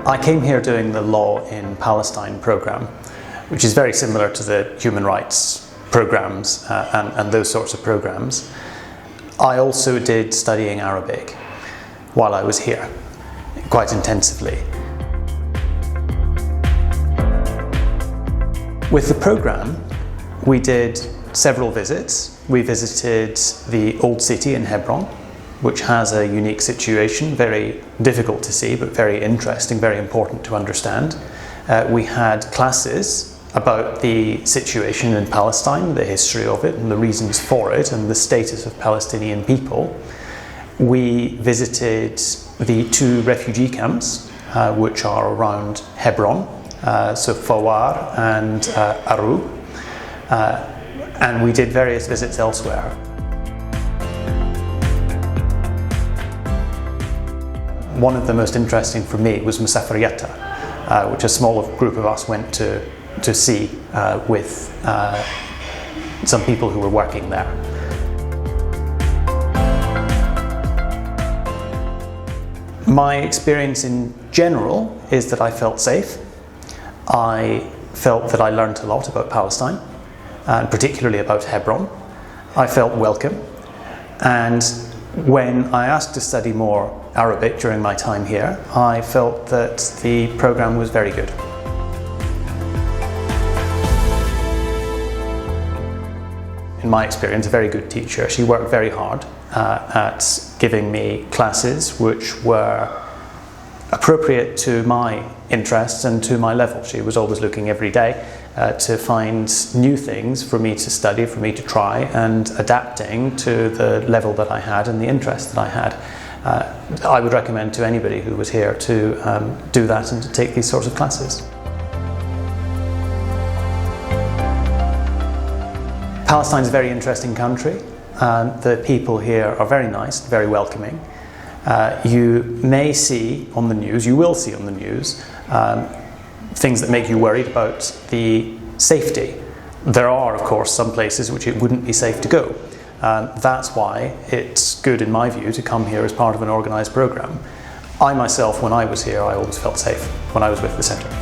I came here doing the Law in Palestine program, which is very similar to the human rights programs and those sorts of programs. I also did studying Arabic while I was here, quite intensively. With the program, we did several visits. We visited the Old City in Hebron, which has a unique situation, very difficult to see, but very interesting, very important to understand. We had classes about the situation in Palestine, the history of it and the reasons for it and the status of Palestinian people. We visited the 2 refugee camps, which are around Hebron, so Fawar and Aru, and we did various visits elsewhere. One of the most interesting for me was Musafariyata, which a small group of us went to see with some people who were working there. My experience in general is that I felt safe. I felt that I learned a lot about Palestine, and particularly about Hebron. I felt welcome, and when I asked to study more Arabic during my time here, I felt that the program was very good. In my experience, a very good teacher. She worked very hard at giving me classes which were appropriate to my interests and to my level. She was always looking every day to find new things for me to study, for me to try, and adapting to the level that I had and the interest that I had. I would recommend to anybody who was here to do that and to take these sorts of classes. Palestine is a very interesting country. The people here are very nice, very welcoming. You may see on the news, you will see on the news, things that make you worried about the safety. There are, of course, some places which it wouldn't be safe to go. That's why it's good, in my view, to come here as part of an organised programme. I myself, when I was here, I always felt safe when I was with the centre.